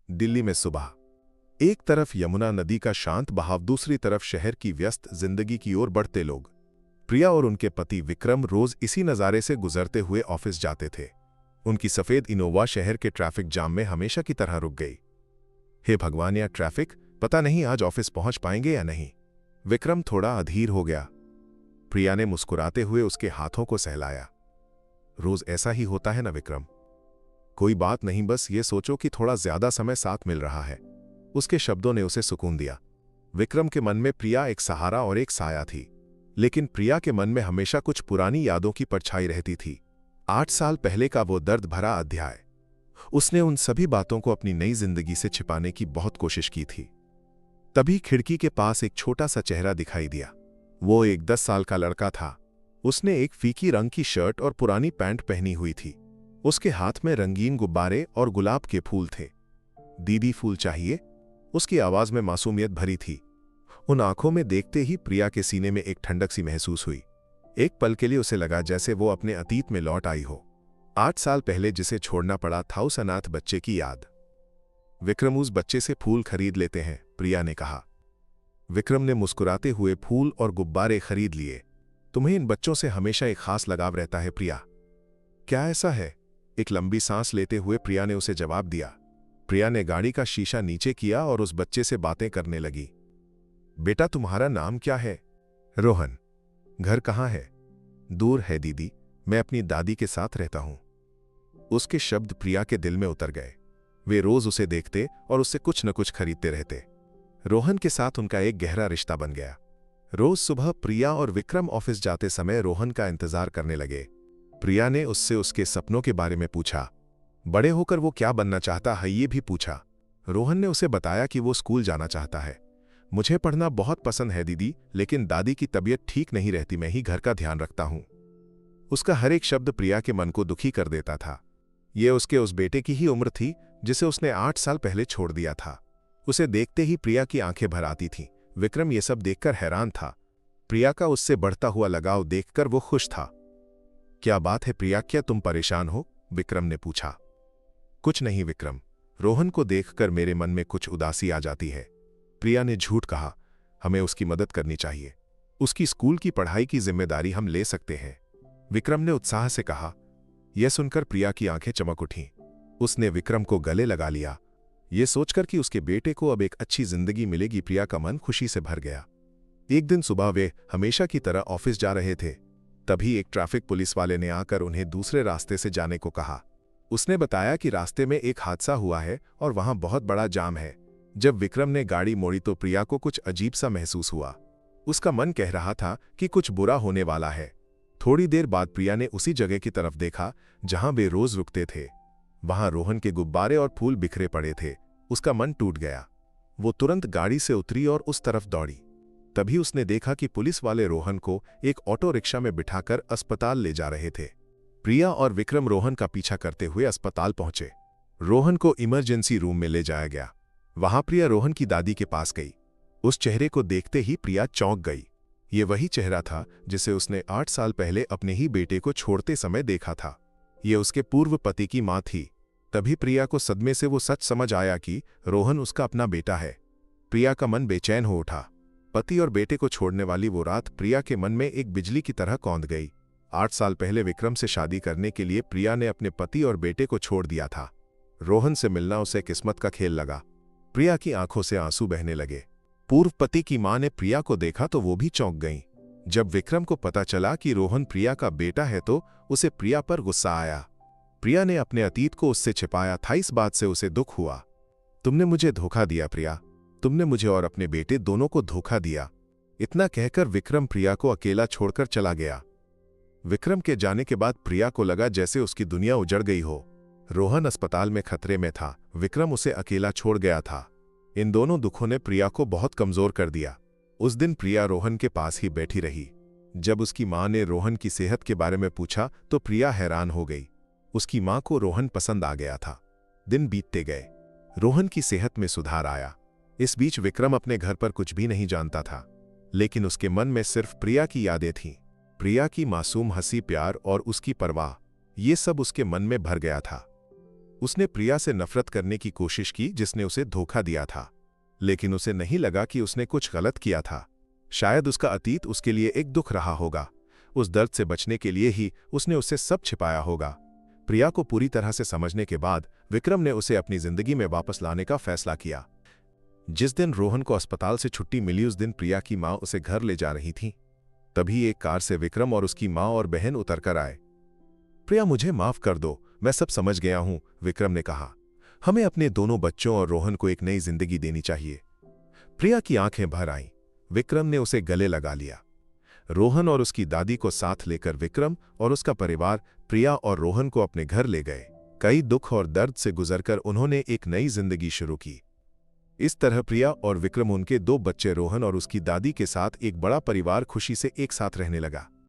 दिल्ली में सुबह। एक तरफ यमुना नदी का शांत बहाव, दूसरी तरफ शहर की व्यस्त जिंदगी की ओर बढ़ते लोग। प्रिया और उनके पति विक्रम रोज इसी नज़ारे से गुजरते हुए ऑफिस जाते थे। उनकी सफेद इनोवा शहर के ट्रैफिक जाम में हमेशा की तरह रुक गई। हे भगवान, या ट्रैफिक, पता नहीं आज ऑफिस पहुंच पाएंगे या नहीं। विक्रम थोड़ा अधीर हो गया। प्रिया ने मुस्कुराते हुए उसके हाथों को सहलाया। रोज ऐसा ही होता है ना विक्रम, कोई बात नहीं, बस ये सोचो कि थोड़ा ज्यादा समय साथ मिल रहा है। उसके शब्दों ने उसे सुकून दिया। विक्रम के मन में प्रिया एक सहारा और एक साया थी, लेकिन प्रिया के मन में हमेशा कुछ पुरानी यादों की परछाई रहती थी। 8 साल पहले का वो दर्द भरा अध्याय। उसने उन सभी बातों को अपनी नई जिंदगी से छिपाने की बहुत कोशिश की थी। तभी खिड़की के पास एक छोटा सा चेहरा दिखाई दिया। वो एक 10 साल का लड़का था। उसने एक फीकी रंग की शर्ट और पुरानी पैंट पहनी हुई थी। उसके हाथ में रंगीन गुब्बारे और गुलाब के फूल थे। दीदी, फूल चाहिए? उसकी आवाज में मासूमियत भरी थी। उन आंखों में देखते ही प्रिया के सीने में एक ठंडक सी महसूस हुई। एक पल के लिए उसे लगा जैसे वो अपने अतीत में लौट आई हो। 8 साल पहले जिसे छोड़ना पड़ा था, उस अनाथ बच्चे की याद। विक्रम, उस बच्चे से फूल खरीद लेते हैं, प्रिया ने कहा। विक्रम ने मुस्कुराते हुए फूल और गुब्बारे खरीद लिए। तुम्हें इन बच्चों से हमेशा एक खास लगाव रहता है प्रिया। क्या ऐसा है? एक लंबी सांस लेते हुए प्रिया ने उसे जवाब दिया। प्रिया ने गाड़ी का शीशा नीचे किया और उस बच्चे से बातें करने लगी। बेटा, तुम्हारा नाम क्या है? रोहन। घर कहाँ है? दूर है दीदी, मैं अपनी दादी के साथ रहता हूं। उसके शब्द प्रिया के दिल में उतर गए। वे रोज उसे देखते और उससे कुछ न कुछ खरीदते रहते। रोहन के साथ उनका एक गहरा रिश्ता बन गया। रोज सुबह प्रिया और विक्रम ऑफिस जाते समय रोहन का इंतजार करने लगे। प्रिया ने उससे उसके सपनों के बारे में पूछा। बड़े होकर वो क्या बनना चाहता है, ये भी पूछा। रोहन ने उसे बताया कि वो स्कूल जाना चाहता है। मुझे पढ़ना बहुत पसंद है दीदी, लेकिन दादी की तबीयत ठीक नहीं रहती, मैं ही घर का ध्यान रखता हूं। उसका हर एक शब्द प्रिया के मन को दुखी कर देता था। ये उसके उस बेटे की ही उम्र थी जिसे उसने 8 साल पहले छोड़ दिया था। उसे देखते ही प्रिया की आंखें भर आती थीं। विक्रम ये सब देखकर हैरान था। प्रिया का उससे बढ़ता हुआ लगाव देखकर वो खुश था। क्या बात है प्रिया, क्या तुम परेशान हो? विक्रम ने पूछा। कुछ नहीं विक्रम, रोहन को देखकर मेरे मन में कुछ उदासी आ जाती है। प्रिया ने झूठ कहा। हमें उसकी मदद करनी चाहिए। उसकी स्कूल की पढ़ाई की जिम्मेदारी हम ले सकते हैं, विक्रम ने उत्साह से कहा। यह सुनकर प्रिया की आंखें चमक उठीं। उसने विक्रम को गले लगा लिया। ये सोचकर कि उसके बेटे को अब एक अच्छी जिंदगी मिलेगी, प्रिया का मन खुशी से भर गया। एक दिन सुबह वे हमेशा की तरह ऑफिस जा रहे थे। तभी एक ट्रैफिक पुलिस वाले ने आकर उन्हें दूसरे रास्ते से जाने को कहा। उसने बताया कि रास्ते में एक हादसा हुआ है और वहां बहुत बड़ा जाम है। जब विक्रम ने गाड़ी मोड़ी तो प्रिया को कुछ अजीब सा महसूस हुआ। उसका मन कह रहा था कि कुछ बुरा होने वाला है। थोड़ी देर बाद प्रिया ने उसी जगह की तरफ देखा जहां वे रोज रुकते थे। वहां रोहन के गुब्बारे और फूल बिखरे पड़े थे। उसका मन टूट गया। वो तुरंत गाड़ी से उतरी और उस तरफ दौड़ी। तभी उसने देखा कि पुलिस वाले रोहन को एक ऑटो रिक्शा में बिठाकर अस्पताल ले जा रहे थे। प्रिया और विक्रम रोहन का पीछा करते हुए अस्पताल पहुंचे। रोहन को इमरजेंसी रूम में ले जाया गया। वहां प्रिया रोहन की दादी के पास गई। उस चेहरे को देखते ही प्रिया चौंक गई। ये वही चेहरा था जिसे उसने 8 साल पहले अपने ही बेटे को छोड़ते समय देखा था। ये उसके पूर्व पति की मां थी। तभी प्रिया को सदमे से वो सच समझ आया कि रोहन उसका अपना बेटा है। प्रिया का मन बेचैन हो उठा। पति और बेटे को छोड़ने वाली वो रात प्रिया के मन में एक बिजली की तरह कौंध गई। 8 साल पहले विक्रम से शादी करने के लिए प्रिया ने अपने पति और बेटे को छोड़ दिया था। रोहन से मिलना उसे किस्मत का खेल लगा। प्रिया की आंखों से आंसू बहने लगे। पूर्व पति की मां ने प्रिया को देखा तो वो भी चौंक गईं। जब विक्रम को पता चला कि रोहन प्रिया का बेटा है तो उसे प्रिया पर गुस्सा आया। प्रिया ने अपने अतीत को उससे छिपाया था, इस बात से उसे दुख हुआ। तुमने मुझे धोखा दिया प्रिया, तुमने मुझे और अपने बेटे दोनों को धोखा दिया। इतना कहकर विक्रम प्रिया को अकेला छोड़कर चला गया। विक्रम के जाने के बाद प्रिया को लगा जैसे उसकी दुनिया उजड़ गई हो। रोहन अस्पताल में खतरे में था, विक्रम उसे अकेला छोड़ गया था। इन दोनों दुखों ने प्रिया को बहुत कमजोर कर दिया। उस दिन प्रिया रोहन के पास ही बैठी रही। जब उसकी मां ने रोहन की सेहत के बारे में पूछा तो प्रिया हैरान हो गई। उसकी मां को रोहन पसंद आ गया था। दिन बीतते गए, रोहन की सेहत में सुधार आया। इस बीच विक्रम अपने घर पर कुछ भी नहीं जानता था, लेकिन उसके मन में सिर्फ प्रिया की यादें थीं। प्रिया की मासूम हंसी, प्यार और उसकी परवाह, ये सब उसके मन में भर गया था। उसने प्रिया से नफरत करने की कोशिश की जिसने उसे धोखा दिया था, लेकिन उसे नहीं लगा कि उसने कुछ गलत किया था। शायद उसका अतीत उसके लिए एक दुख रहा होगा। उस दर्द से बचने के लिए ही उसने उससे सब छिपाया होगा। प्रिया को पूरी तरह से समझने के बाद विक्रम ने उसे अपनी जिंदगी में वापस लाने का फैसला किया। जिस दिन रोहन को अस्पताल से छुट्टी मिली उस दिन प्रिया की मां उसे घर ले जा रही थी। तभी एक कार से विक्रम और उसकी मां और बहन उतरकर आए। प्रिया, मुझे माफ कर दो, मैं सब समझ गया हूं, विक्रम ने कहा। हमें अपने दोनों बच्चों और रोहन को एक नई जिंदगी देनी चाहिए। प्रिया की आंखें भर आईं। विक्रम ने उसे गले लगा लिया। रोहन और उसकी दादी को साथ लेकर विक्रम और उसका परिवार प्रिया और रोहन को अपने घर ले गए। कई दुख और दर्द से गुजरकर उन्होंने एक नई जिंदगी शुरू की। इस तरह प्रिया और विक्रम, उनके 2 बच्चे रोहन और उसकी दादी के साथ एक बड़ा परिवार खुशी से एक साथ रहने लगा।